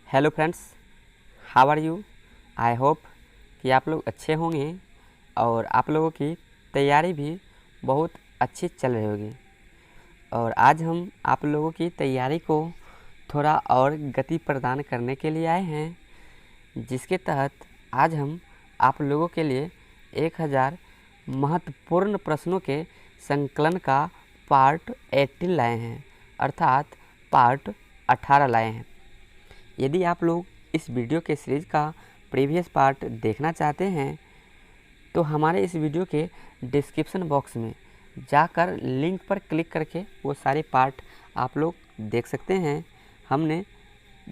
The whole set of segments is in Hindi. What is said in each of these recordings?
Hello friends, how are you. I hope कि आप लोग अच्छे होंगे और आप लोगों की तैयारी भी बहुत अच्छी चल रही होगी। और आज हम आप लोगों की तैयारी को थोड़ा और गति प्रदान करने के लिए आए हैं, जिसके तहत आज हम आप लोगों के लिए 1000 महत्वपूर्ण प्रश्नों के संकलन का पार्ट 18 लाए हैं, अर्थात पार्ट 18 लाए हैं। यदि आप लोग इस वीडियो के सीरीज़ का प्रीवियस पार्ट देखना चाहते हैं तो हमारे इस वीडियो के डिस्क्रिप्शन बॉक्स में जाकर लिंक पर क्लिक करके वो सारे पार्ट आप लोग देख सकते हैं। हमने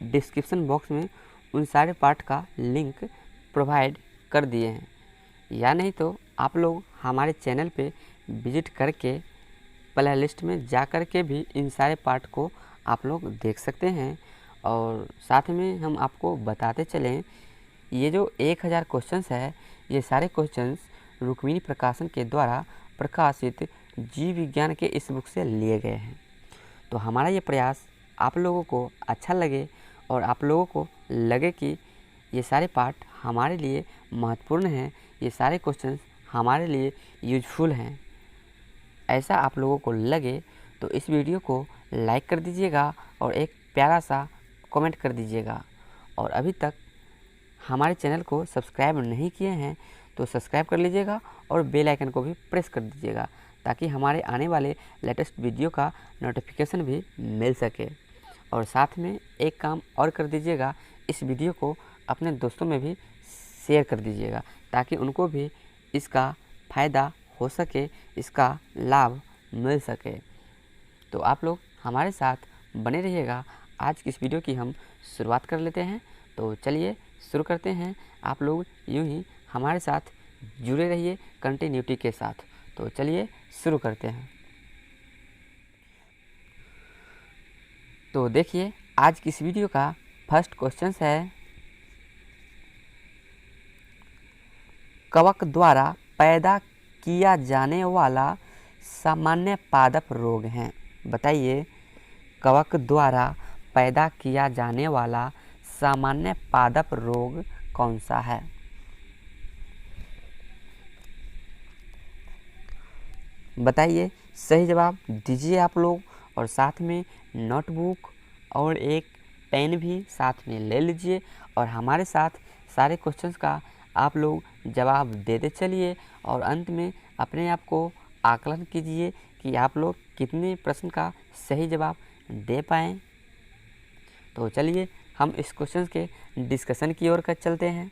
डिस्क्रिप्शन बॉक्स में उन सारे पार्ट का लिंक प्रोवाइड कर दिए हैं, या नहीं तो आप लोग हमारे चैनल पे विजिट करके प्ले लिस्ट में जा कर के भी इन सारे पार्ट को आप लोग देख सकते हैं। और साथ में हम आपको बताते चलें, ये जो 1000 क्वेश्चंस है, ये सारे क्वेश्चंस रुक्मिणी प्रकाशन के द्वारा प्रकाशित जीव विज्ञान के इस बुक से लिए गए हैं। तो हमारा ये प्रयास आप लोगों को अच्छा लगे और आप लोगों को लगे कि ये सारे पार्ट हमारे लिए महत्वपूर्ण हैं, ये सारे क्वेश्चंस हमारे लिए यूजफुल हैं, ऐसा आप लोगों को लगे तो इस वीडियो को लाइक कर दीजिएगा और एक प्यारा सा कमेंट कर दीजिएगा। और अभी तक हमारे चैनल को सब्सक्राइब नहीं किए हैं तो सब्सक्राइब कर लीजिएगा और बेल आइकन को भी प्रेस कर दीजिएगा, ताकि हमारे आने वाले लेटेस्ट वीडियो का नोटिफिकेशन भी मिल सके। और साथ में एक काम और कर दीजिएगा, इस वीडियो को अपने दोस्तों में भी शेयर कर दीजिएगा, ताकि उनको भी इसका फ़ायदा हो सके, इसका लाभ मिल सके। तो आप लोग हमारे साथ बने रहिएगा। आज की इस वीडियो की हम शुरुआत कर लेते हैं। तो चलिए शुरू करते हैं। आप लोग यूं ही हमारे साथ जुड़े रहिए कंटिन्यूटी के साथ। तो चलिए शुरू करते हैं। तो देखिए, आज की इस वीडियो का फर्स्ट क्वेश्चन है, कवक द्वारा पैदा किया जाने वाला सामान्य पादप रोग है। बताइए, कवक द्वारा पैदा किया जाने वाला सामान्य पादप रोग कौन सा है। बताइए, सही जवाब दीजिए आप लोग। और साथ में नोटबुक और एक पेन भी साथ में ले लीजिए और हमारे साथ सारे क्वेश्चंस का आप लोग जवाब देते चलिए और अंत में अपने आप को आकलन कीजिए कि आप लोग कितने प्रश्न का सही जवाब दे पाएँ। तो चलिए हम इस क्वेश्चन के डिस्कशन की ओर चलते हैं।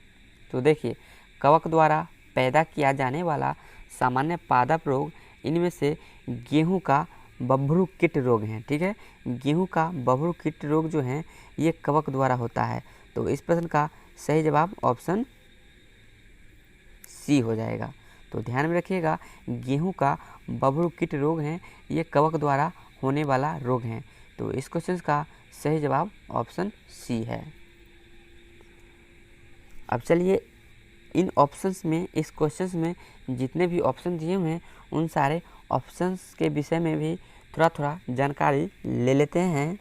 तो देखिए, कवक द्वारा पैदा किया जाने वाला सामान्य पादप रोग इनमें से गेहूं का बभ्रू कीट रोग है। ठीक है, गेहूं का बभ्रू कीट रोग जो है ये कवक द्वारा होता है। तो इस प्रश्न का सही जवाब ऑप्शन सी हो जाएगा। तो ध्यान में रखिएगा, गेहूं का बभ्रू कीट रोग है, ये कवक द्वारा होने वाला रोग है। तो इस क्वेश्चन का सही जवाब ऑप्शन सी है। अब चलिए इन ऑप्शंस में, इस क्वेश्चंस में जितने भी ऑप्शन दिए हुए हैं उन सारे ऑप्शंस के विषय में भी थोड़ा थोड़ा जानकारी ले लेते हैं।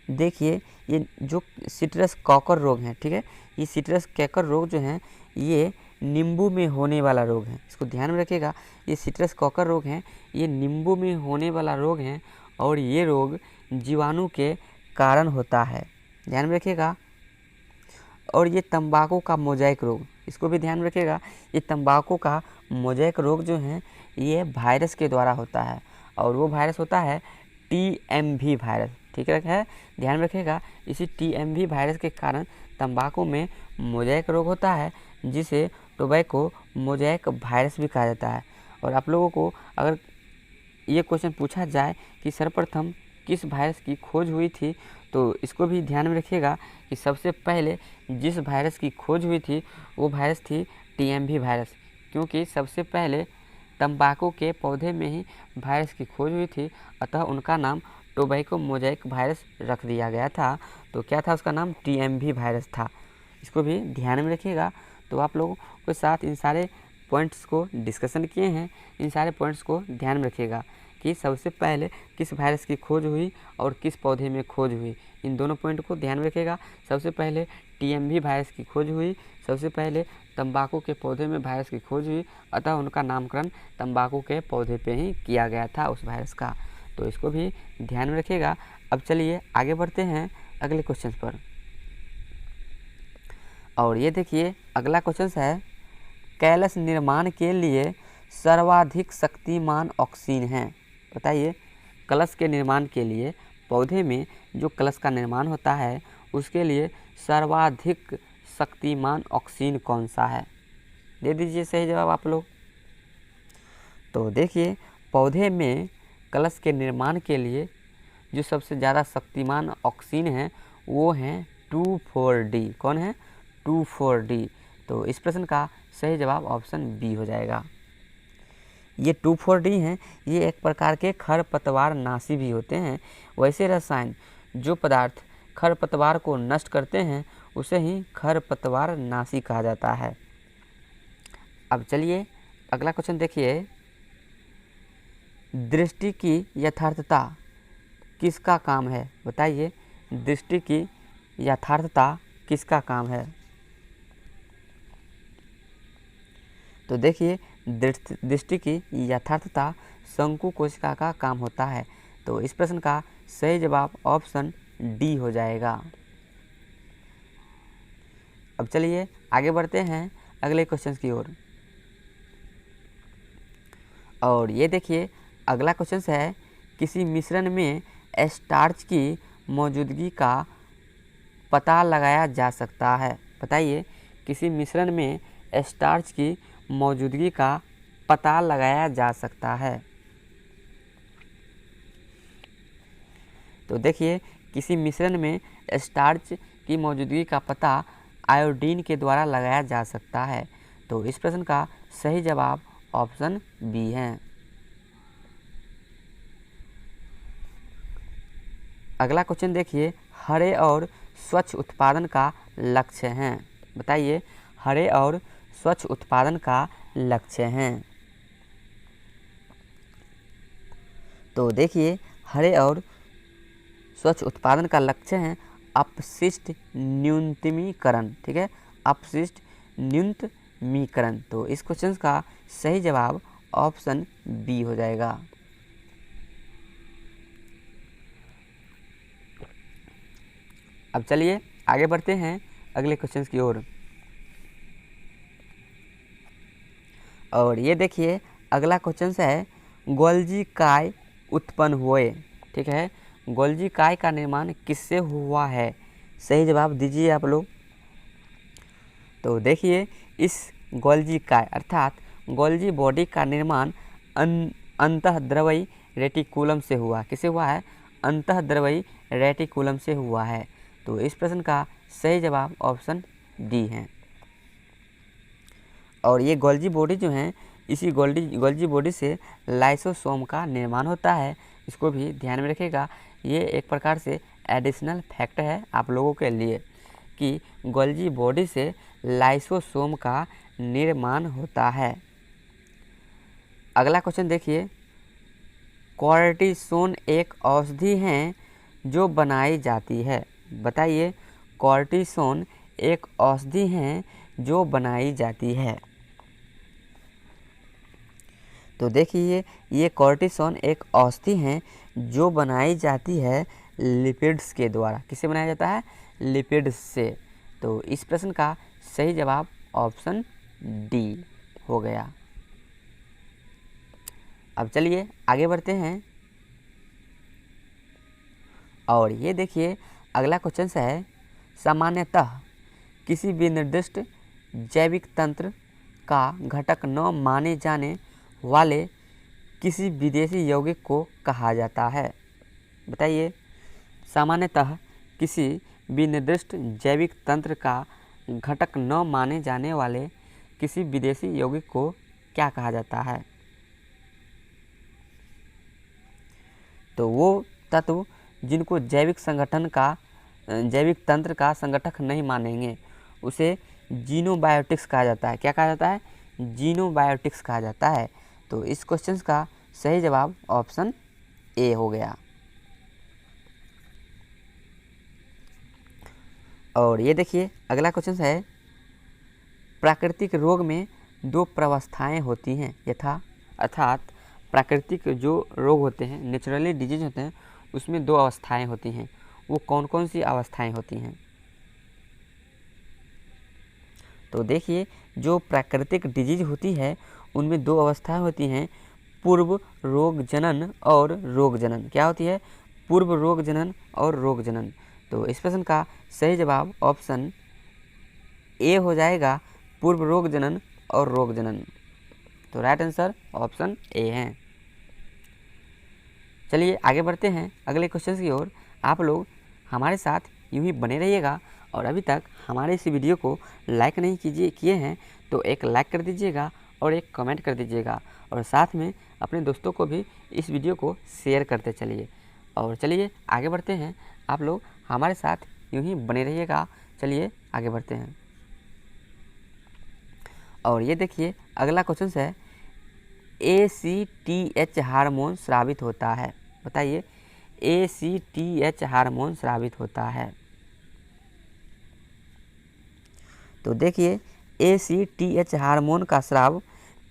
देखिए, ये जो सिट्रस कॉकर रोग है, ठीक है, ये सिट्रस कॉकर रोग जो है ये नींबू में होने वाला रोग है। इसको ध्यान में रखिएगा, ये सिट्रस कॉकर रोग है, ये नींबू में होने वाला रोग है और ये रोग जीवाणु के कारण होता है। ध्यान में रखिएगा। और ये तंबाकू का मोज़ेक रोग, इसको भी ध्यान में रखिएगा, ये तंबाकू का मोज़ेक रोग जो है ये वायरस के द्वारा होता है और वो वायरस होता है TMV वायरस। ठीक है, ध्यान में रखिएगा, इसी TMV वायरस के कारण तंबाकू में मोज़ेक रोग होता है, जिसे टोबैको मोज़ेक वायरस भी कहा जाता है। और आप लोगों को अगर ये क्वेश्चन पूछा जाए कि सर्वप्रथम किस वायरस की खोज हुई थी, तो इसको भी ध्यान में रखिएगा कि सबसे पहले जिस वायरस की खोज हुई थी वो वायरस थी TMV वायरस, क्योंकि सबसे पहले तंबाकू के पौधे में ही वायरस की खोज हुई थी, अतः उनका नाम टोबैको मोज़ेक वायरस रख दिया गया था। तो क्या था, उसका नाम TMV वायरस था। इसको भी ध्यान में रखिएगा। तो आप लोगों के साथ इन सारे पॉइंट्स को डिस्कशन किए हैं, इन सारे पॉइंट्स को ध्यान में रखिएगा। कि सबसे पहले किस वायरस की खोज हुई और किस पौधे में खोज हुई, इन दोनों पॉइंट को ध्यान में रखिएगा। सबसे पहले टीएमवी वायरस की खोज हुई, सबसे पहले तंबाकू के पौधे में वायरस की खोज हुई, अतः उनका नामकरण तंबाकू के पौधे पे ही किया गया था उस वायरस का, तो इसको भी ध्यान में रखिएगा। अब चलिए आगे बढ़ते हैं अगले क्वेश्चन पर। और ये देखिए अगला क्वेश्चन है, कैलस निर्माण के लिए सर्वाधिक शक्तिमान ऑक्सीन है। बताइए कलश के निर्माण के लिए, पौधे में जो कलश का निर्माण होता है उसके लिए सर्वाधिक शक्तिमान ऑक्सीन कौन सा है? दे दीजिए सही जवाब आप लोग। तो देखिए पौधे में कलश के निर्माण के लिए जो सबसे ज़्यादा शक्तिमान ऑक्सीन है वो हैं 2,4-D। कौन है? 2,4-D। तो इस प्रश्न का सही जवाब ऑप्शन बी हो जाएगा। ये 2,4-D हैं, ये एक प्रकार के खरपतवार नाशी भी होते हैं। वैसे रसायन जो पदार्थ खरपतवार को नष्ट करते हैं उसे ही खरपतवार नाशी कहा जाता है। अब चलिए अगला क्वेश्चन देखिए, दृष्टि की यथार्थता किसका काम है? बताइए दृष्टि की यथार्थता किसका काम है? तो देखिए दृष्टि की यथार्थता शंकु कोशिका का काम होता है। तो इस प्रश्न का सही जवाब ऑप्शन डी हो जाएगा। अब चलिए आगे बढ़ते हैं अगले क्वेश्चन की ओर। और ये देखिए अगला क्वेश्चन है, किसी मिश्रण में स्टार्च की मौजूदगी का पता लगाया जा सकता है। बताइए किसी मिश्रण में स्टार्च की मौजूदगी का पता लगाया जा सकता है। तो देखिए किसी मिश्रण में स्टार्च की मौजूदगी का पता आयोडीन के द्वारा लगाया जा सकता है। तो इस प्रश्न का सही जवाब ऑप्शन बी है। अगला क्वेश्चन देखिए, हरे और स्वच्छ उत्पादन का लक्ष्य है। बताइए हरे और स्वच्छ उत्पादन का लक्ष्य है। तो देखिए हरे और स्वच्छ उत्पादन का लक्ष्य है अपशिष्ट न्यूनतमीकरण। ठीक है, अपशिष्ट न्यूनतमीकरण। तो इस क्वेश्चन का सही जवाब ऑप्शन बी हो जाएगा। अब चलिए आगे बढ़ते हैं अगले क्वेश्चन की ओर। और ये देखिए अगला क्वेश्चन है, गोल्जी काय उत्पन्न हुए। ठीक है, गोल्जी काय का निर्माण किससे हुआ है? सही जवाब दीजिए आप लोग। तो देखिए इस गोल्जी काय अर्थात गोल्जी बॉडी का निर्माण अंतःद्रवयी रेटिकुलम से हुआ। किससे हुआ है? अंतःद्रवयी रेटिकुलम से हुआ है। तो इस प्रश्न का सही जवाब ऑप्शन डी है। और ये गोल्जी बॉडी जो है, इसी गोल्जी बॉडी से लाइसोसोम का निर्माण होता है। इसको भी ध्यान में रखिएगा। ये एक प्रकार से एडिशनल फैक्ट है आप लोगों के लिए कि गोल्जी बॉडी से लाइसोसोम का निर्माण होता है। अगला क्वेश्चन देखिए, कॉर्टिसोन एक औषधि है जो बनाई जाती है। बताइए कॉर्टिसोन एक औषधि है जो बनाई जाती है। तो देखिए ये कॉर्टिसोन एक औषधि है जो बनाई जाती है लिपिड्स के द्वारा। किससे बनाया जाता है? लिपिड्स से। तो इस प्रश्न का सही जवाब ऑप्शन डी हो गया। अब चलिए आगे बढ़ते हैं। और ये देखिए अगला क्वेश्चन है, सामान्यतः किसी भी निर्दिष्ट जैविक तंत्र का घटक न माने जाने वाले किसी विदेशी यौगिक को कहा जाता है। बताइए सामान्यतः किसी भी निर्दिष्ट जैविक तंत्र का घटक न माने जाने वाले किसी विदेशी यौगिक को क्या कहा जाता है? तो वो तत्व जिनको जैविक तंत्र का संगठक नहीं मानेंगे उसे जीनोबायोटिक्स कहा जाता है। क्या कहा जाता है? जीनोबायोटिक्स कहा जाता है। तो इस क्वेश्चन का सही जवाब ऑप्शन ए हो गया। और ये देखिए अगला क्वेश्चन है, प्राकृतिक रोग में दो प्रावस्थाएं होती हैं अर्थात प्राकृतिक जो रोग होते हैं, नेचुरली डिजीज होते हैं, उसमें दो अवस्थाएं होती हैं। वो कौन कौन सी अवस्थाएं होती हैं? तो देखिए जो प्राकृतिक डिजीज होती है उनमें दो अवस्थाएं होती हैं, पूर्व रोग जनन और रोग जनन। क्या होती है? पूर्व रोग जनन और रोग जनन। तो इस प्रश्न का सही जवाब ऑप्शन ए हो जाएगा, पूर्व रोग जनन और रोग जनन। तो राइट आंसर ऑप्शन ए है। चलिए आगे बढ़ते हैं अगले क्वेश्चन की ओर। आप लोग हमारे साथ यूं ही बने रहिएगा, और अभी तक हमारे इस वीडियो को लाइक नहीं किए हैं तो एक लाइक कर दीजिएगा और एक कमेंट कर दीजिएगा, और साथ में अपने दोस्तों को भी इस वीडियो को शेयर करते चलिए। और चलिए आगे बढ़ते हैं, आप लोग हमारे साथ यूं ही बने रहिएगा। चलिए आगे बढ़ते हैं। और ये देखिए अगला क्वेश्चन है, ACTH हार्मोन स्रावित होता है। बताइए ACTH हार्मोन स्रावित होता है। तो देखिए ACTH हार्मोन का स्राव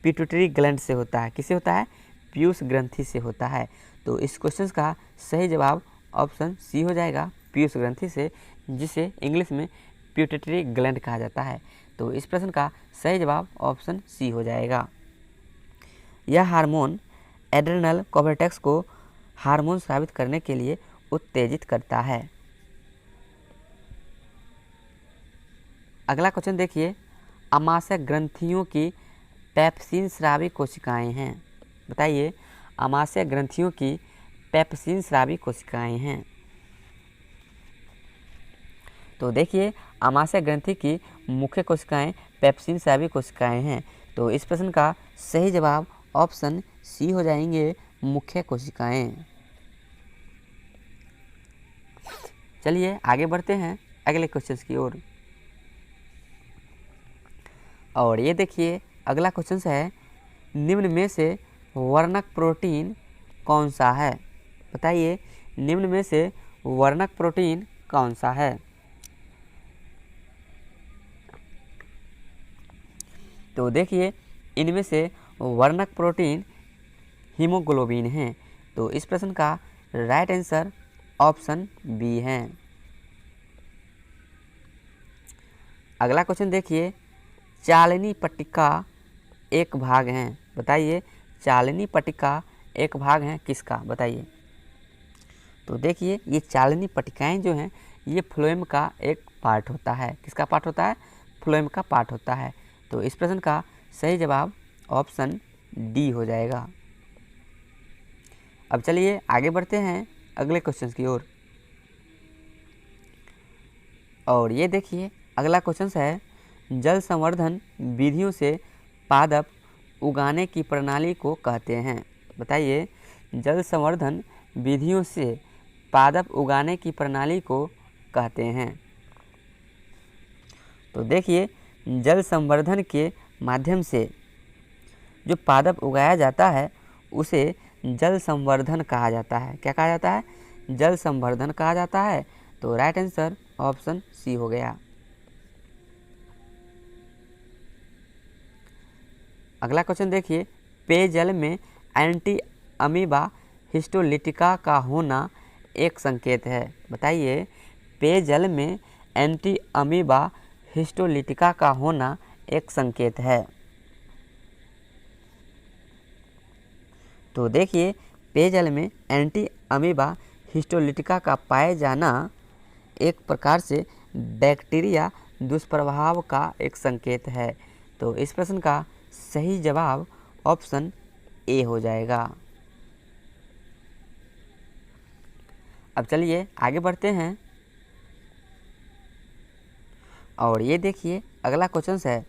पिट्यूटरी ग्लैंड से होता है। किससे होता है? पीयूष ग्रंथि से होता है। तो इस क्वेश्चन का सही जवाब ऑप्शन सी हो जाएगा, पीयूष ग्रंथि से, जिसे इंग्लिश में पिट्यूटरी ग्लैंड कहा जाता है। तो इस प्रश्न का सही जवाब ऑप्शन सी हो जाएगा। यह हार्मोन एड्रेनल कॉर्टेक्स को हार्मोन स्रावित करने के लिए उत्तेजित करता है। अगला क्वेश्चन देखिए, आमाशय ग्रंथियों की पेप्सिन स्रावी कोशिकाएं हैं। बताइए आमाशय ग्रंथियों की पेप्सिन स्रावी कोशिकाएं हैं। तो देखिए आमाशय ग्रंथि की मुख्य कोशिकाएं पेप्सिन स्रावी कोशिकाएं हैं। तो इस प्रश्न का सही जवाब ऑप्शन सी हो जाएंगे, मुख्य कोशिकाएं। चलिए आगे बढ़ते हैं अगले क्वेश्चन की ओर। और ये देखिए अगला क्वेश्चन है, निम्न में से वर्णक प्रोटीन कौन सा है? बताइए निम्न में से वर्णक प्रोटीन कौन सा है? तो देखिए इनमें से वर्णक प्रोटीन हीमोग्लोबिन है। तो इस प्रश्न का राइट आंसर ऑप्शन बी है। अगला क्वेश्चन देखिए, चालनी पट्टिका एक भाग है। बताइए चालनी पट्टिका एक भाग है किसका? बताइए। तो देखिए ये चालनी पट्टिकाएं जो हैं ये फ्लोएम का एक पार्ट होता है। किसका पार्ट होता है? फ्लोएम का पार्ट होता है। तो इस प्रश्न का सही जवाब ऑप्शन डी हो जाएगा। अब चलिए आगे बढ़ते हैं अगले क्वेश्चन की ओर। और ये देखिए अगला क्वेश्चन है, जल संवर्धन विधियों से पादप उगाने की प्रणाली को कहते हैं। बताइए जल संवर्धन विधियों से पादप उगाने की प्रणाली को कहते हैं। तो देखिए जल संवर्धन के माध्यम से जो पादप उगाया जाता है उसे जल संवर्धन कहा जाता है। क्या कहा जाता है? जल संवर्धन कहा जाता है। तो राइट आंसर ऑप्शन सी हो गया। अगला क्वेश्चन देखिए, पेयजल में एंटी अमीबा हिस्टोलिटिका का होना एक संकेत है। बताइए पेयजल में एंटी अमीबा हिस्टोलिटिका का होना एक संकेत है। तो देखिए पेयजल में एंटी अमीबा हिस्टोलिटिका का पाए जाना एक प्रकार से बैक्टीरिया दुष्प्रभाव का एक संकेत है। तो इस प्रश्न का सही जवाब ऑप्शन ए हो जाएगा। अब चलिए आगे बढ़ते हैं। और ये देखिए अगला क्वेश्चन है,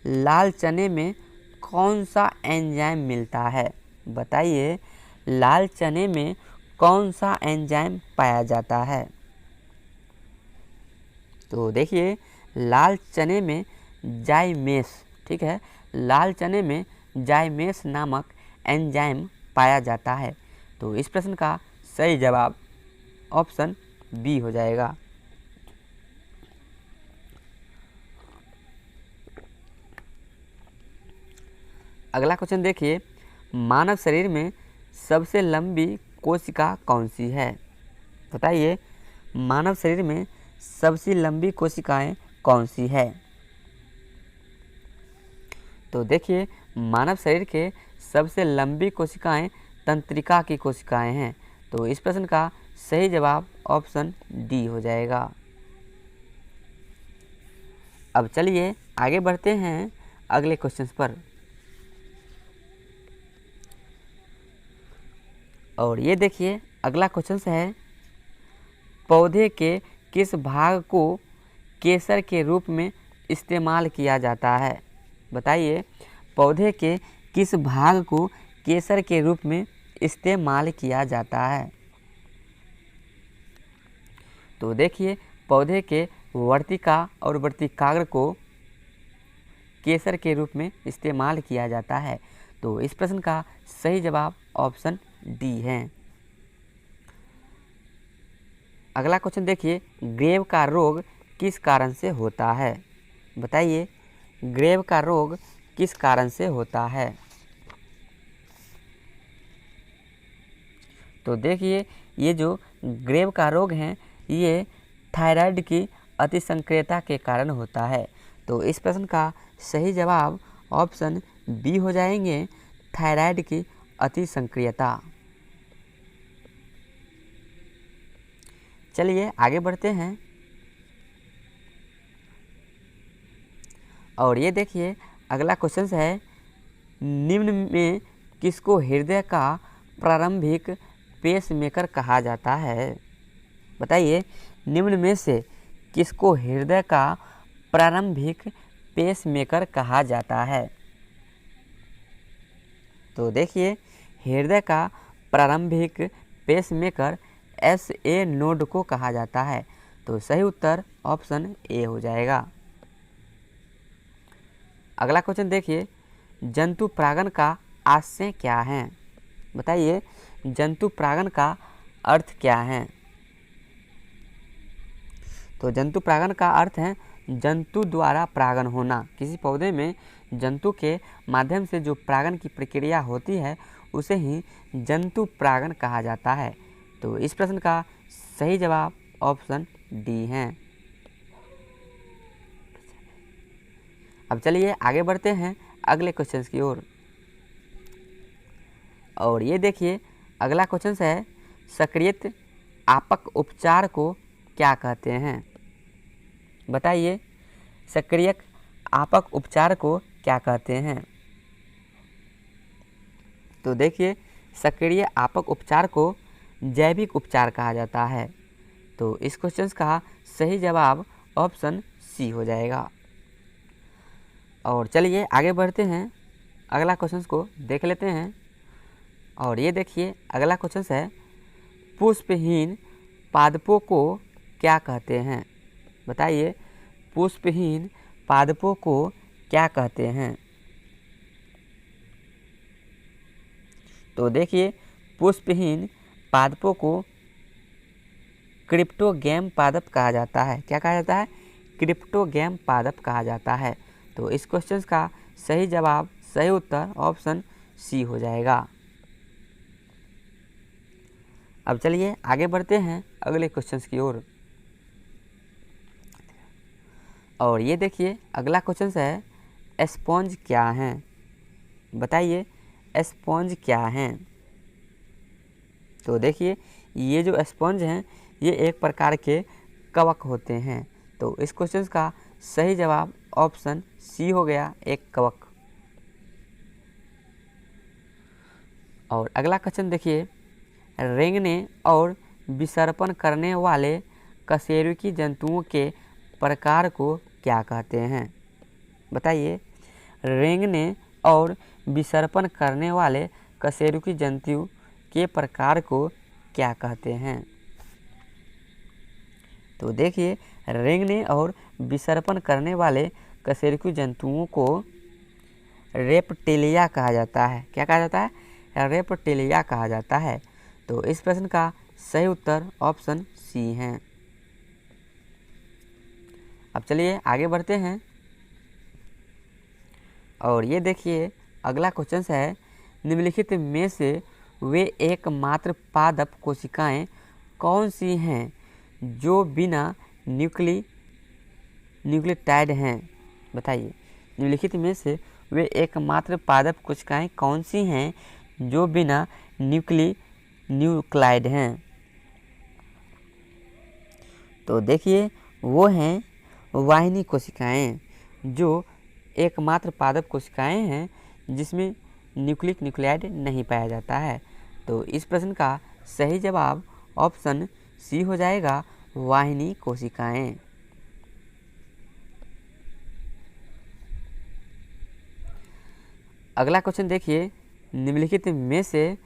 लाल चने में कौन सा एंजाइम मिलता है? बताइए लाल चने में कौन सा एंजाइम पाया जाता है? तो देखिए लाल चने में जाइमेस, ठीक है, लाल चने में जाइमेस नामक एंजाइम पाया जाता है। तो इस प्रश्न का सही जवाब ऑप्शन बी हो जाएगा। अगला क्वेश्चन देखिए, मानव शरीर में सबसे लंबी कोशिका कौन सी है? बताइए, मानव शरीर में सबसे लंबी कोशिकाएं कौन सी है? तो देखिए, मानव शरीर के सबसे लंबी कोशिकाएं तंत्रिका की कोशिकाएं हैं। तो इस प्रश्न का सही जवाब ऑप्शन डी हो जाएगा। अब चलिए आगे बढ़ते हैं अगले क्वेश्चन पर। और ये देखिए, अगला क्वेश्चन है, पौधे के किस भाग को केसर के रूप में इस्तेमाल किया जाता है? बताइए, पौधे के किस भाग को केसर के रूप में इस्तेमाल किया जाता है? तो देखिए, पौधे के वर्तिका और वर्तिकाग्र को केसर के रूप में इस्तेमाल किया जाता है। तो इस प्रश्न का सही जवाब ऑप्शन डी है। अगला क्वेश्चन देखिए, ग्रेव का रोग किस कारण से होता है? बताइए, ग्रेव का रोग किस कारण से होता है? तो देखिए, ये जो ग्रेव का रोग है, ये थायराइड की अतिसंक्रियता के कारण होता है। तो इस प्रश्न का सही जवाब ऑप्शन बी हो जाएंगे, थायराइड की अतिसंक्रियता। चलिए आगे बढ़ते हैं। और ये देखिए, अगला क्वेश्चन है, निम्न में किसको हृदय का प्रारंभिक पेसमेकर कहा जाता है? बताइए, निम्न में से किसको हृदय का प्रारंभिक पेसमेकर कहा जाता है? तो देखिए, हृदय का प्रारंभिक पेसमेकर SA नोड को कहा जाता है। तो सही उत्तर ऑप्शन ए हो जाएगा। अगला क्वेश्चन देखिए, जंतु परागण का आशय क्या है? बताइए, जंतु परागण का अर्थ क्या है? तो जंतु परागण का अर्थ है जंतु द्वारा परागण होना। किसी पौधे में जंतु के माध्यम से जो परागण की प्रक्रिया होती है उसे ही जंतु परागण कहा जाता है। तो इस प्रश्न का सही जवाब ऑप्शन डी है। अब चलिए आगे बढ़ते हैं अगले क्वेश्चन की ओर। और ये देखिए, अगला क्वेश्चन है, सक्रियत आपक उपचार को क्या कहते हैं? बताइए, सक्रियक आपक उपचार को क्या कहते हैं? तो देखिए, सक्रिय आपक उपचार को जैविक उपचार कहा जाता है। तो इस क्वेश्चन का सही जवाब ऑप्शन सी हो जाएगा। और चलिए आगे बढ़ते हैं, अगला क्वेश्चन को देख लेते हैं। और ये देखिए, अगला क्वेश्चन है, पुष्पहीन पादपों को क्या कहते हैं? बताइए, पुष्पहीन पादपों को क्या कहते हैं? तो देखिए, पुष्पहीन पादपों को क्रिप्टोगैम पादप कहा जाता है। क्या कहा जाता है? क्रिप्टोगैम पादप कहा जाता है। तो इस क्वेश्चन का सही जवाब, सही उत्तर ऑप्शन सी हो जाएगा। अब चलिए आगे बढ़ते हैं अगले क्वेश्चन की ओर। और ये देखिए, अगला क्वेश्चन है, स्पॉन्ज क्या है? बताइए, स्पॉन्ज क्या है? तो देखिए, ये जो स्पॉन्ज हैं, ये एक प्रकार के कवक होते हैं। तो इस क्वेश्चन का सही जवाब ऑप्शन सी हो गया, एक कवक। और अगला क्वेश्चन देखिए, रेंगने और विसर्पण करने वाले कशेरुकी जंतुओं के प्रकार को क्या कहते हैं? बताइए, रेंगने और विसर्पण करने वाले कशेरुकी जंतु के प्रकार को क्या कहते हैं? तो देखिए, रेंगने और विसर्पण करने वाले कशेरुकी जंतुओं को रेप्टिलिया कहा जाता है। क्या कहा जाता है? रेप्टिलिया कहा जाता है। तो इस प्रश्न का सही उत्तर ऑप्शन सी है। अब चलिए आगे बढ़ते हैं और ये देखिए अगला क्वेश्चन है, निम्नलिखित में से वे एकमात्र पादप कोशिकाएं कौन सी हैं जो बिना न्यूक्लियोटाइड हैं? बताइए, निम्नलिखित में से वे एकमात्र पादप कोशिकाएं कौन सी हैं जो बिना न्यूक्लियोटाइड हैं? तो देखिए वो हैं वाहिनी कोशिकाएं, जो एकमात्र पादप कोशिकाएं हैं जिसमें न्यूक्लियोटाइड नहीं पाया जाता है। तो इस प्रश्न का सही जवाब ऑप्शन सी हो जाएगा, वाहिनी कोशिकाएं। अगला क्वेश्चन देखिए, निम्नलिखित में से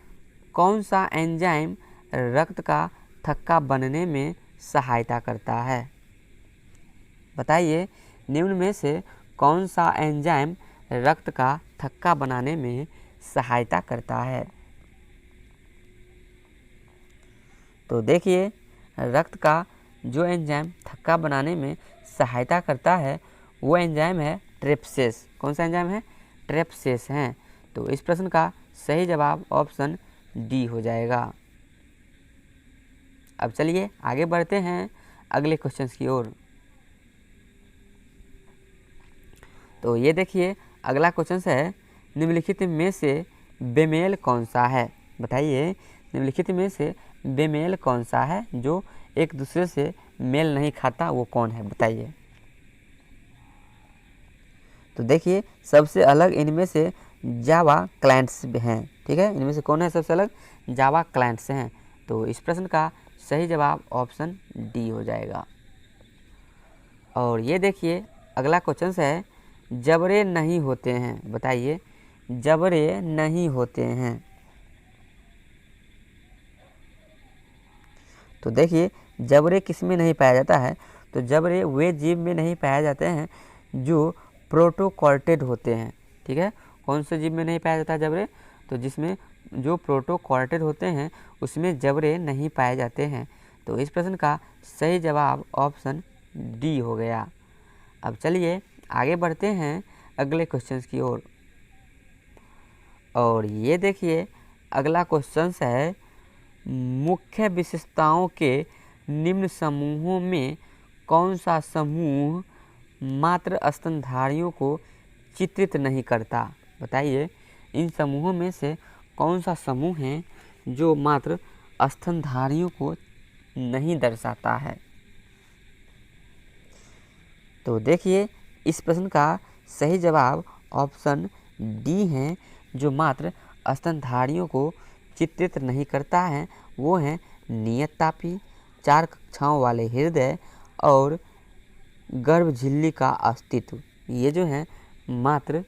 कौन सा एंजाइम रक्त का थक्का बनने में सहायता करता है? बताइए, निम्न में से कौन सा एंजाइम रक्त का थक्का बनाने में सहायता करता है? तो देखिए रक्त का जो एंजाइम थक्का बनाने में सहायता करता है वो एंजाइम है ट्रिप्सिस। कौन सा एंजाइम है? ट्रिप्सिस हैं। तो इस प्रश्न का सही जवाब ऑप्शन डी हो जाएगा। अब चलिए आगे बढ़ते हैं अगले क्वेश्चन की ओर। तो ये देखिए अगला क्वेश्चन है, निम्नलिखित में से बेमेल कौन सा है? बताइए, निम्नलिखित में से बेमेल कौन सा है जो एक दूसरे से मेल नहीं खाता, वो कौन है? बताइए। तो देखिए सबसे अलग इनमें से जावा क्लाइंट्स हैं। ठीक है, इनमें से कौन है सबसे अलग? जावा क्लाइंट्स हैं। तो इस प्रश्न का सही जवाब ऑप्शन डी हो जाएगा। और ये देखिए अगला क्वेश्चन है, जबड़े नहीं होते हैं। बताइए, जबड़े नहीं होते हैं। तो देखिए जबड़े किस में नहीं पाया जाता है? तो जबड़े वे जीव में नहीं पाए जाते हैं जो प्रोटोकॉर्टेड होते हैं। ठीक है, कौन से जीव में नहीं पाया जाता है जबड़े? तो जिसमें जो प्रोटोकॉर्टेड होते हैं उसमें जबड़े नहीं पाए जाते हैं। तो इस प्रश्न का सही जवाब ऑप्शन डी हो गया। अब चलिए आगे बढ़ते हैं अगले क्वेश्चन की ओर। और ये देखिए अगला क्वेश्चन है, मुख्य विशेषताओं के निम्न समूहों में कौन सा समूह मात्र स्तनधारियों को चित्रित नहीं करता? बताइए, इन समूहों में से कौन सा समूह है जो मात्र स्तनधारियों को नहीं दर्शाता है? तो देखिए इस प्रश्न का सही जवाब ऑप्शन डी है, जो मात्र स्तनधारियों को चित्रित नहीं करता है वो हैं नियततापी, 4 कक्षाओं वाले हृदय और गर्भ झिल्ली का अस्तित्व। ये जो है मात्र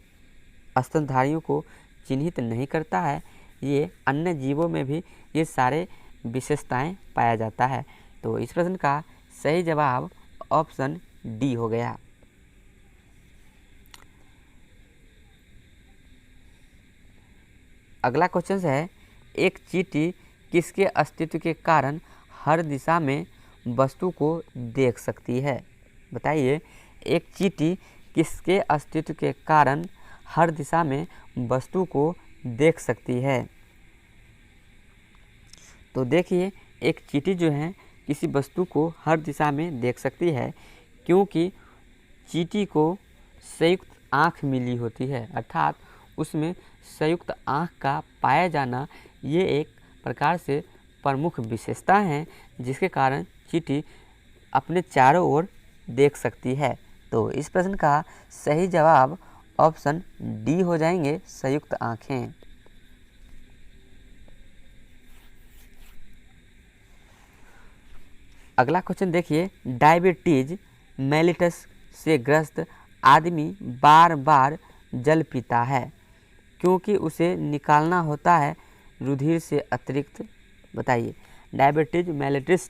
स्तनधारियों को चिन्हित नहीं करता है, ये अन्य जीवों में भी ये सारे विशेषताएं पाया जाता है। तो इस प्रश्न का सही जवाब ऑप्शन डी हो गया। अगला क्वेश्चन है, एक चींटी किसके अस्तित्व के कारण हर दिशा में वस्तु को देख सकती है? बताइए, एक चींटी किसके अस्तित्व के कारण हर दिशा में वस्तु को देख सकती है? तो देखिए एक चींटी जो है किसी वस्तु को हर दिशा में देख सकती है क्योंकि चींटी को संयुक्त आँख मिली होती है, अर्थात उसमें संयुक्त आँख का पाया जाना ये एक प्रकार से प्रमुख विशेषता है जिसके कारण चींटी अपने चारों ओर देख सकती है। तो इस प्रश्न का सही जवाब ऑप्शन डी हो जाएंगे, संयुक्त आँखें। अगला क्वेश्चन देखिए, डायबिटीज मेलिटस से ग्रस्त आदमी बार बार जल पीता है क्योंकि उसे निकालना होता है रुधिर से अतिरिक्त। बताइए, डायबिटीज मेलिटस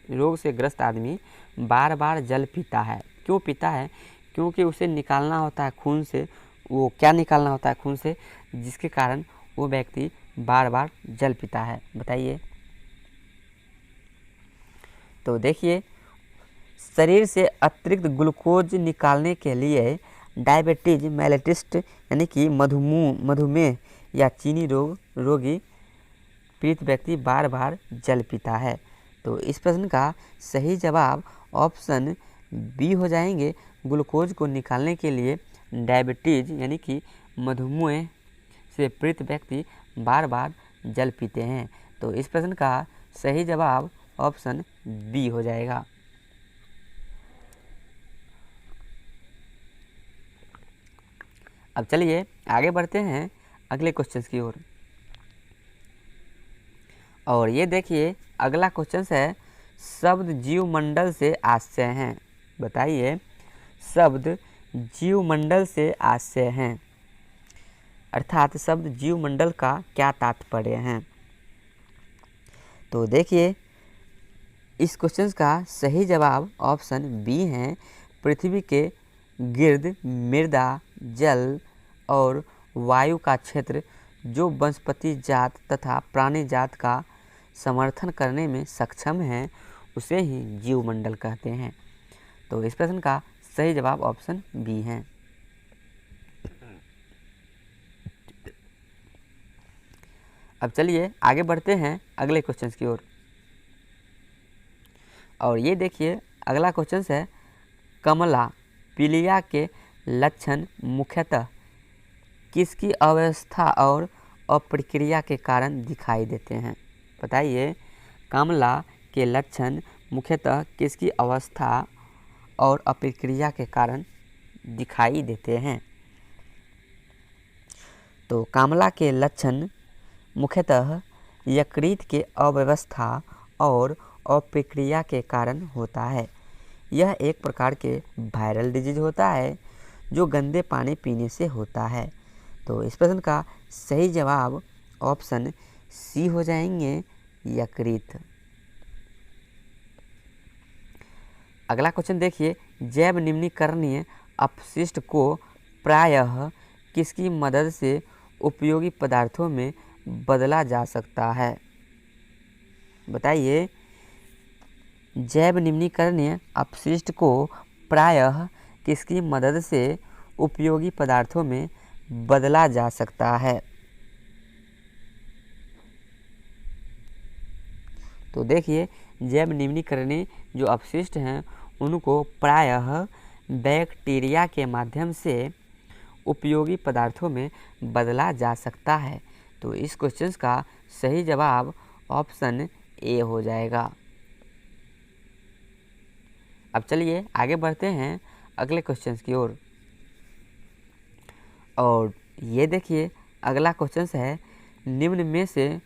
रोग से ग्रस्त आदमी बार बार जल पीता है। क्यों पीता है? क्योंकि उसे निकालना होता है खून से। वो क्या निकालना होता है खून से? जिसके कारण वो व्यक्ति बार बार जल पीता है? बताइए। तो देखिए, शरीर से अतिरिक्त ग्लूकोज निकालने के लिए डायबिटीज मेलिटस यानी कि मधुमेह या चीनी रोगी पीड़ित व्यक्ति बार बार जल पीता है। तो इस प्रश्न का सही जवाब ऑप्शन बी हो जाएंगे। ग्लूकोज को निकालने के लिए डायबिटीज यानी कि मधुमेह से पीड़ित व्यक्ति बार बार जल पीते हैं। तो इस प्रश्न का सही जवाब ऑप्शन बी हो जाएगा। अब चलिए आगे बढ़ते हैं अगले क्वेश्चन की ओर। और ये देखिए, अगला क्वेश्चन है, शब्द जीवमंडल से आशय हैं। बताइए, शब्द जीवमंडल से आशय हैं अर्थात शब्द जीवमंडल का क्या तात्पर्य है? तो देखिए, इस क्वेश्चन का सही जवाब ऑप्शन बी है। पृथ्वी के गिर्द, मृदा, जल और वायु का क्षेत्र जो वनस्पति जात तथा प्राणी जात का समर्थन करने में सक्षम है उसे ही जीवमंडल कहते हैं। तो इस प्रश्न का सही जवाब ऑप्शन बी है। अब चलिए आगे बढ़ते हैं अगले क्वेश्चन की ओर। और ये देखिए, अगला क्वेश्चन है, कमला पीलिया के लक्षण मुख्यतः किसकी अवस्था और अप्रक्रिया के कारण दिखाई देते हैं? बताइए, कमला के लक्षण मुख्यतः किसकी अवस्था और अप्रक्रिया के कारण दिखाई देते हैं? तो कमला के लक्षण मुख्यतः यकृत के अव्यवस्था और अप्रक्रिया के कारण होता है। यह एक प्रकार के वायरल डिजीज होता है जो गंदे पानी पीने से होता है। तो इस प्रश्न का सही जवाब ऑप्शन सी हो जाएंगे, यकृत। अगला क्वेश्चन देखिए, जैव निम्नीकरणीय अपशिष्ट को प्रायः किसकी मदद से उपयोगी पदार्थों में बदला जा सकता है? बताइए, जैव निम्नीकरणीय अपशिष्ट को प्रायः किसकी मदद से उपयोगी पदार्थों में बदला जा सकता है? तो देखिए, जैव निम्नीकरणीय जो अपशिष्ट हैं उनको प्रायः बैक्टीरिया के माध्यम से उपयोगी पदार्थों में बदला जा सकता है। तो इस क्वेश्चन का सही जवाब ऑप्शन ए हो जाएगा। अब चलिए आगे बढ़ते हैं अगले क्वेश्चन की ओर। और ये देखिए, अगला क्वेश्चन है, निम्न में से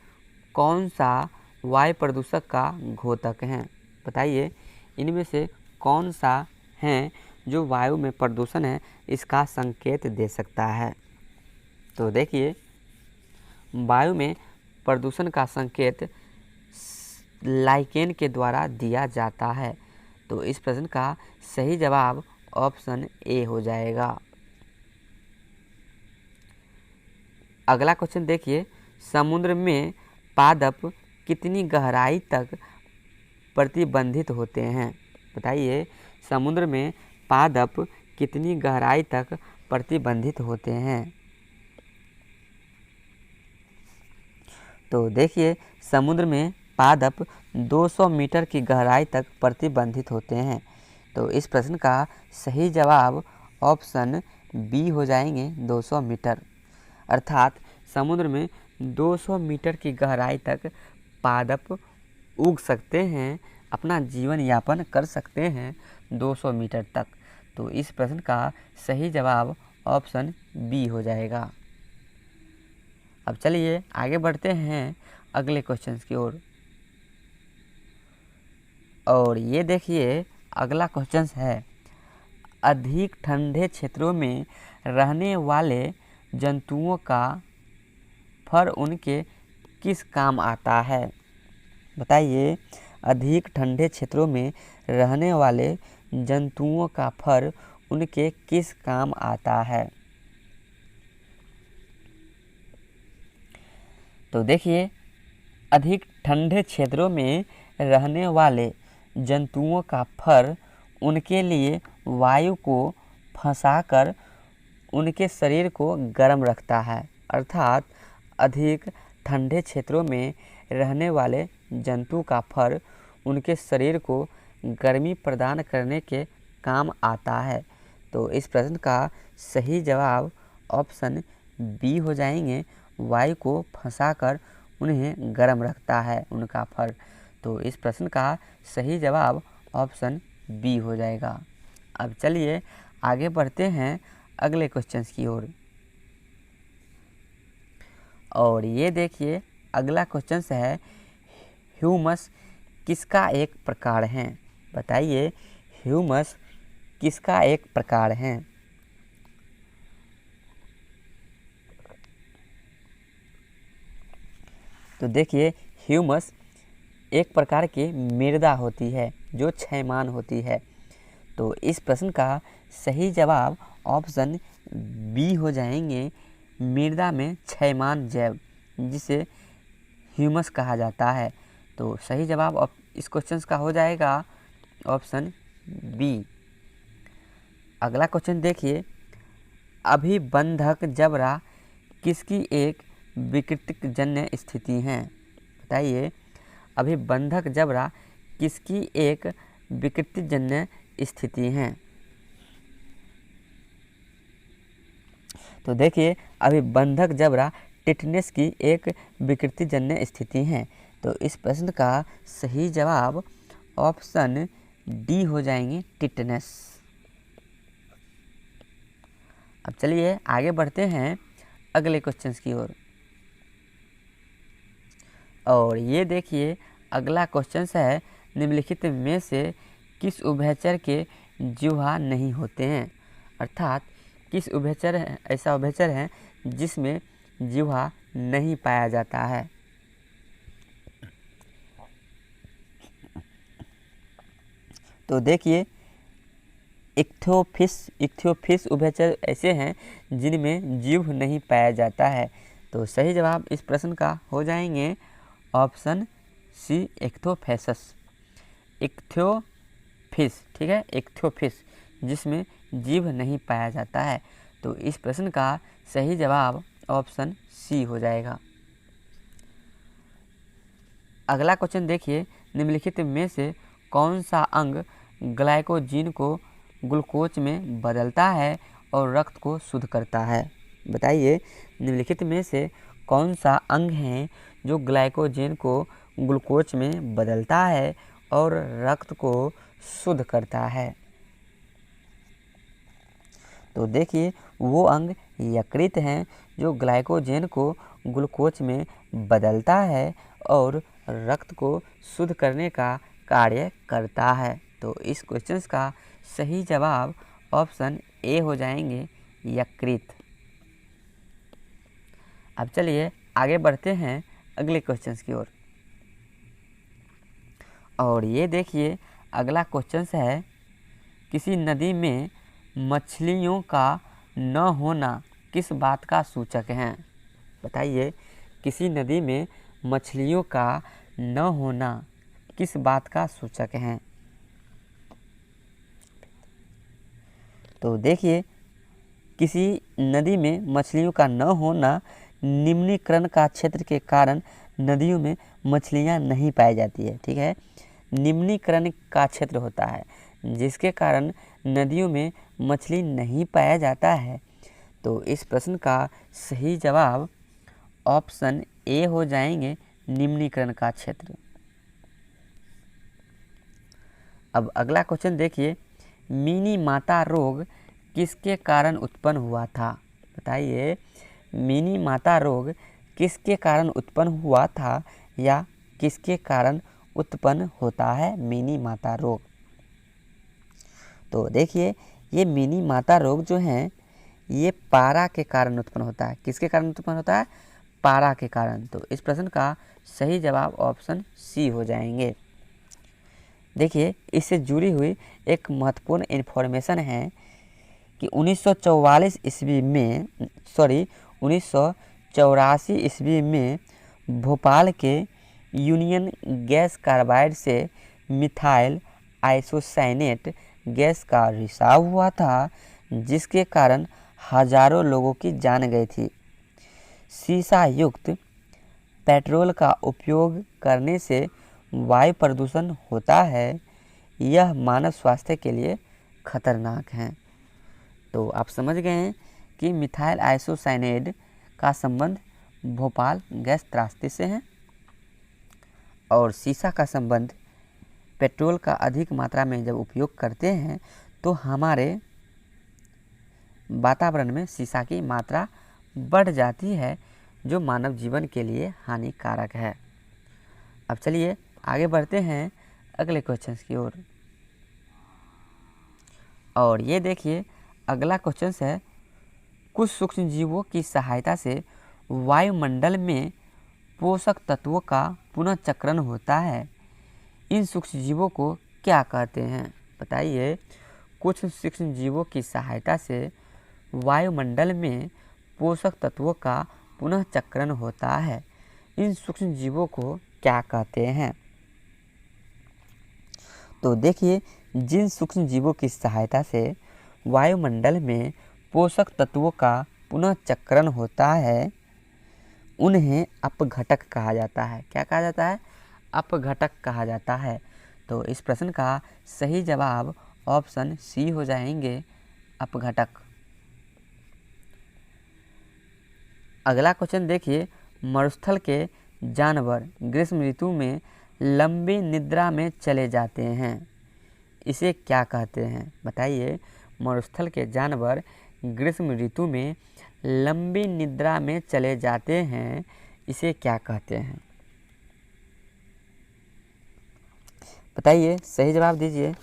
कौन सा वायु प्रदूषक का घोतक है? बताइए, इनमें से कौन सा है जो वायु में प्रदूषण है इसका संकेत दे सकता है? तो देखिए, वायु में प्रदूषण का संकेत लाइकेन के द्वारा दिया जाता है। तो इस प्रश्न का सही जवाब ऑप्शन ए हो जाएगा। अगला क्वेश्चन देखिए, समुद्र में पादप कितनी गहराई तक प्रतिबंधित होते हैं? बताइए, समुद्र में पादप कितनी गहराई तक प्रतिबंधित होते हैं? तो देखिए, समुद्र में पादप 200 मीटर की गहराई तक प्रतिबंधित होते हैं। तो इस प्रश्न का सही जवाब ऑप्शन बी हो जाएंगे, 200 मीटर। अर्थात समुद्र में 200 मीटर की गहराई तक पादप उग सकते हैं, अपना जीवन यापन कर सकते हैं 200 मीटर तक। तो इस प्रश्न का सही जवाब ऑप्शन बी हो जाएगा। अब चलिए आगे बढ़ते हैं अगले क्वेश्चन की ओर। और ये देखिए, अगला क्वेश्चन है, अधिक ठंडे क्षेत्रों में रहने वाले जंतुओं का फर उनके किस काम आता है? बताइए, अधिक ठंडे क्षेत्रों में रहने वाले जंतुओं का फर उनके किस काम आता है? तो देखिए, अधिक ठंडे क्षेत्रों में रहने वाले जंतुओं का फर उनके लिए वायु को फंसाकर उनके शरीर को गर्म रखता है। अर्थात अधिक ठंडे क्षेत्रों में रहने वाले जंतु का फर उनके शरीर को गर्मी प्रदान करने के काम आता है। तो इस प्रश्न का सही जवाब ऑप्शन बी हो जाएंगे, वायु को फंसाकर उन्हें गर्म रखता है उनका फर। तो इस प्रश्न का सही जवाब ऑप्शन बी हो जाएगा। अब चलिए आगे बढ़ते हैं अगले क्वेश्चंस की ओर। और ये देखिए, अगला क्वेश्चन है, ह्यूमस किसका एक प्रकार है? बताइए, ह्यूमस किसका एक प्रकार है? तो देखिए, ह्यूमस एक प्रकार की मृदा होती है जो क्षयमान होती है। तो इस प्रश्न का सही जवाब ऑप्शन बी हो जाएंगे, मृदा में क्षयमान जैव, जिसे ह्यूमस कहा जाता है। तो सही जवाब इस क्वेश्चन का हो जाएगा ऑप्शन बी। अगला क्वेश्चन देखिए, अभिबंधक जबड़ा किसकी एक विकृतिजन्य स्थिति है? बताइए, अभिबंधक जबड़ा किसकी एक विकृतिजन्य स्थिति है? तो देखिए, अभिबंधक जबड़ा टिटनेस की एक विकृतिजन्य स्थिति है। तो इस प्रश्न का सही जवाब ऑप्शन डी हो जाएंगे, टिटनेस। अब चलिए आगे बढ़ते हैं अगले क्वेश्चंस की ओर। और ये देखिए, अगला क्वेश्चन है, निम्नलिखित में से किस उभयचर के जिह्वा नहीं होते हैं? अर्थात किस उभयचर ऐसा उभयचर है जिसमें जिह्वा नहीं पाया जाता है? तो देखिए, इक्थियोफिस उभयचर ऐसे हैं जिनमें जीभ नहीं पाया जाता है। तो सही जवाब इस प्रश्न का हो जाएंगे ऑप्शन सी, इक्थियोफेसस, इक्थियोफिस, ठीक है, इक्थियोफिस, जिसमें जीभ नहीं पाया जाता है। तो इस प्रश्न का सही जवाब ऑप्शन सी हो जाएगा। अगला क्वेश्चन देखिए, निम्नलिखित में से कौन सा अंग ग्लाइकोजीन को ग्लूकोज में बदलता है और रक्त को शुद्ध करता है? बताइए, निम्नलिखित में से कौन सा अंग है जो ग्लाइकोजेन को ग्लूकोज में बदलता है और रक्त को शुद्ध करता है? तो देखिए, वो अंग यकृत हैं जो ग्लाइकोजेन को ग्लूकोज में बदलता है और रक्त को शुद्ध करने का कार्य करता है। तो इस क्वेश्चन का सही जवाब ऑप्शन ए हो जाएंगे, यकृत। अब चलिए आगे बढ़ते हैं अगले क्वेश्चंस की ओर। और ये देखिए, अगला क्वेश्चन है, किसी नदी में मछलियों का न होना किस बात का सूचक है? बताइए, किसी नदी में मछलियों का न होना किस बात का सूचक है? तो देखिए, किसी नदी में मछलियों का न होना निम्नीकरण का क्षेत्र के कारण नदियों में मछलियां नहीं पाई जाती है, ठीक है। निम्नीकरण का क्षेत्र होता है जिसके कारण नदियों में मछली नहीं पाया जाता है। तो इस प्रश्न का सही जवाब ऑप्शन ए हो जाएंगे, निम्नीकरण का क्षेत्र। अब अगला क्वेश्चन देखिए, मिनी माता रोग किसके कारण उत्पन्न हुआ था? बताइए, मिनी माता रोग किसके कारण उत्पन्न हुआ था या किसके कारण उत्पन्न होता है मिनी माता रोग? तो देखिए, ये मिनी माता रोग जो है ये पारा के कारण उत्पन्न होता है। किसके कारण उत्पन्न होता है? पारा के कारण। तो इस प्रश्न का सही जवाब ऑप्शन सी हो जाएंगे। देखिए, इससे जुड़ी हुई एक महत्वपूर्ण इन्फॉर्मेशन है कि 1984 ईस्वी में भोपाल के यूनियन गैस कार्बाइड से मिथाइल आइसोसाइनेट गैस का रिसाव हुआ था, जिसके कारण हजारों लोगों की जान गई थी। शीशा युक्त पेट्रोल का उपयोग करने से वायु प्रदूषण होता है, यह मानव स्वास्थ्य के लिए खतरनाक है। तो आप समझ गए हैं कि मिथाइल आइसोसाइनेट का संबंध भोपाल गैस त्रासदी से है और शीशा का संबंध पेट्रोल का अधिक मात्रा में जब उपयोग करते हैं तो हमारे वातावरण में शीशा की मात्रा बढ़ जाती है, जो मानव जीवन के लिए हानिकारक है। अब चलिए आगे बढ़ते हैं अगले क्वेश्चन की ओर। और ये देखिए अगला क्वेश्चन है, कुछ सूक्ष्म जीवों की सहायता से वायुमंडल में पोषक तत्वों का पुनः चक्रण होता है। इन सूक्ष्म जीवों को क्या कहते हैं? बताइए। कुछ सूक्ष्म जीवों की सहायता से वायुमंडल में पोषक तत्वों का पुनः चक्रण होता है। इन सूक्ष्म जीवों को क्या कहते हैं? तो देखिए, जिन सूक्ष्म जीवों की सहायता से वायुमंडल में पोषक तत्वों का पुनः चक्रण होता है, उन्हें अपघटक कहा जाता है। क्या कहा जाता है? अपघटक कहा जाता है। तो इस प्रश्न का सही जवाब ऑप्शन सी हो जाएंगे, अपघटक। अगला क्वेश्चन देखिए, मरुस्थल के जानवर ग्रीष्म ऋतु में लंबी निद्रा में चले जाते हैं, इसे क्या कहते हैं? बताइए। मरुस्थल के जानवर ग्रीष्म ऋतु में लंबी निद्रा में चले जाते हैं, इसे क्या कहते हैं? बताइए, सही जवाब दीजिए।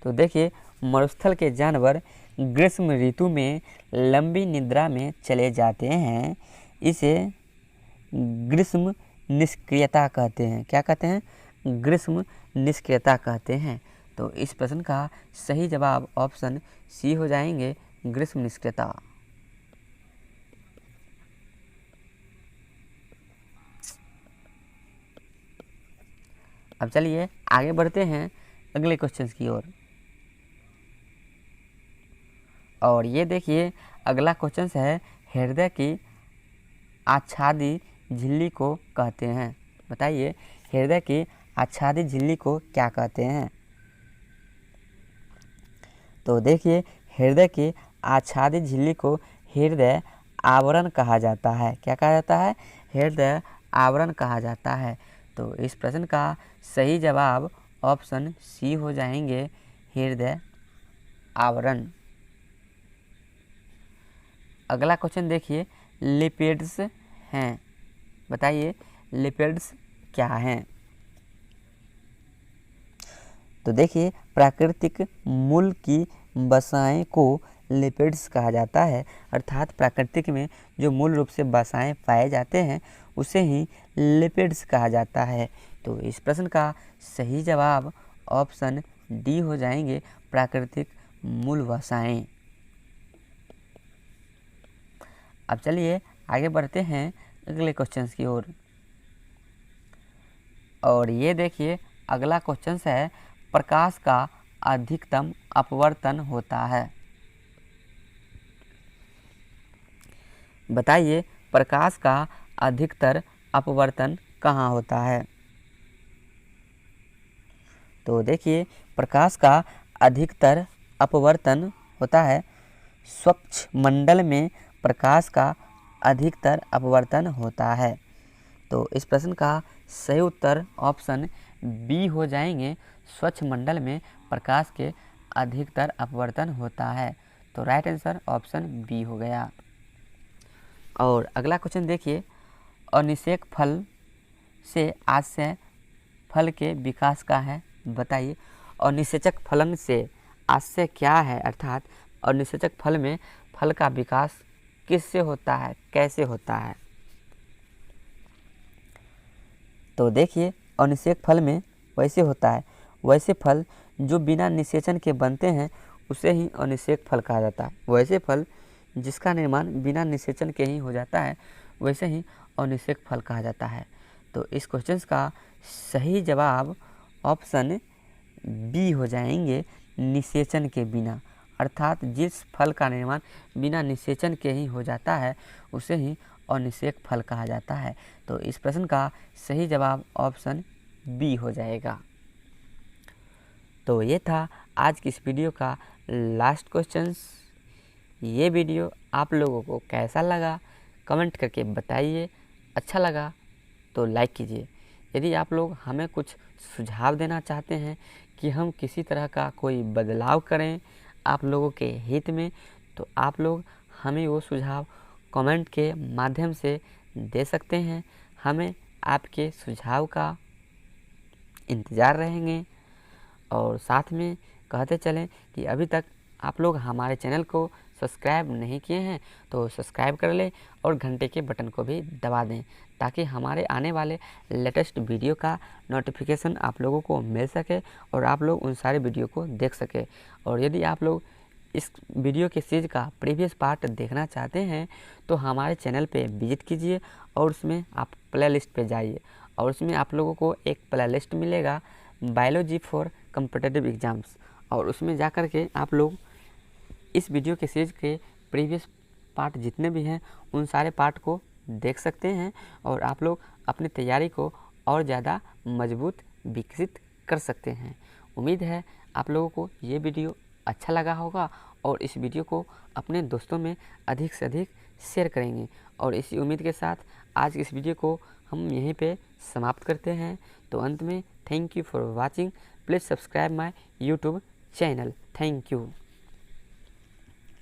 तो देखिए, मरुस्थल के जानवर ग्रीष्म ऋतु में लंबी निद्रा में चले जाते हैं, इसे ग्रीष्म निष्क्रियता कहते हैं। क्या कहते हैं? ग्रीष्म निष्क्रियता कहते हैं। तो इस प्रश्न का सही जवाब ऑप्शन सी हो जाएंगे, ग्रीष्म निष्क्रियता। अब चलिए आगे बढ़ते हैं अगले क्वेश्चन की ओर। और ये देखिए अगला क्वेश्चन है, हृदय की आच्छादी झिल्ली को कहते हैं। बताइए, हृदय की आच्छादी झिल्ली को क्या कहते हैं? तो देखिए, हृदय की आच्छादित झिल्ली को हृदय आवरण कहा जाता है। क्या कहा जाता है? हृदय आवरण कहा जाता है। तो इस प्रश्न का सही जवाब ऑप्शन सी हो जाएंगे, हृदय आवरण। अगला क्वेश्चन देखिए, लिपिड्स हैं। बताइए, लिपिड्स क्या हैं? तो देखिए, प्राकृतिक मूल की वसाएं को लिपिड्स कहा जाता है, अर्थात प्राकृतिक में जो मूल रूप से वसाएं पाए जाते हैं उसे ही लिपिड्स कहा जाता है। तो इस प्रश्न का सही जवाब ऑप्शन डी हो जाएंगे, प्राकृतिक मूल वसाएं। अब चलिए आगे बढ़ते हैं अगले क्वेश्चन की ओर। और ये देखिए अगला क्वेश्चन है, प्रकाश का अधिकतम अपवर्तन होता है। बताइए, प्रकाश का अधिकतर अपवर्तन कहाँ होता है? तो देखिए, प्रकाश का अधिकतर अपवर्तन होता है स्वच्छ मंडल में। प्रकाश का अधिकतर अपवर्तन होता है। तो इस प्रश्न का सही उत्तर ऑप्शन बी हो जाएंगे, स्वच्छ मंडल में प्रकाश के अधिकतर अपवर्तन होता है। तो राइट आंसर ऑप्शन बी हो गया। और अगला क्वेश्चन देखिए, अनिषेक फल से आशय फल के विकास का है। बताइए, अनिषेचक फलन से आशय क्या है, अर्थात अनिषेचक फल में फल का विकास किससे होता है, कैसे होता है? तो देखिए, अनिषेक फल में वैसे होता है, वैसे फल जो बिना निषेचन के बनते हैं उसे ही अनिषेक फल कहा जाता है। वैसे फल जिसका निर्माण बिना निषेचन के ही हो जाता है, वैसे ही अनिषेक फल कहा जाता है। तो इस क्वेश्चन का सही जवाब ऑप्शन बी हो जाएंगे, निषेचन के बिना। अर्थात जिस फल का निर्माण बिना निषेचन के ही हो जाता है उसे ही अनिषेक फल कहा जाता है। तो इस प्रश्न का सही जवाब ऑप्शन बी हो जाएगा। तो ये था आज की इस वीडियो का लास्ट क्वेश्चंस। ये वीडियो आप लोगों को कैसा लगा कमेंट करके बताइए। अच्छा लगा तो लाइक कीजिए। यदि आप लोग हमें कुछ सुझाव देना चाहते हैं कि हम किसी तरह का कोई बदलाव करें आप लोगों के हित में, तो आप लोग हमें वो सुझाव कमेंट के माध्यम से दे सकते हैं। हमें आपके सुझाव का इंतज़ार रहेंगे। और साथ में कहते चलें कि अभी तक आप लोग हमारे चैनल को सब्सक्राइब नहीं किए हैं तो सब्सक्राइब कर लें और घंटे के बटन को भी दबा दें, ताकि हमारे आने वाले लेटेस्ट वीडियो का नोटिफिकेशन आप लोगों को मिल सके और आप लोग उन सारे वीडियो को देख सके। और यदि आप लोग इस वीडियो के सीरीज का प्रीवियस पार्ट देखना चाहते हैं तो हमारे चैनल पे विजिट कीजिए और उसमें आप प्ले लिस्ट पे जाइए और उसमें आप लोगों को एक प्ले लिस्ट मिलेगा बायोलॉजी फॉर कॉम्पिटिटिव एग्ज़ाम्स, और उसमें जा कर के आप लोग इस वीडियो के सीरीज के प्रीवियस पार्ट जितने भी हैं उन सारे पार्ट को देख सकते हैं और आप लोग अपनी तैयारी को और ज़्यादा मजबूत विकसित कर सकते हैं। उम्मीद है आप लोगों को ये वीडियो अच्छा लगा होगा और इस वीडियो को अपने दोस्तों में अधिक से अधिक शेयर करेंगे। और इसी उम्मीद के साथ आज इस वीडियो को हम यहीं पे समाप्त करते हैं। तो अंत में thank you for watching. Please subscribe my YouTube channel. Thank you.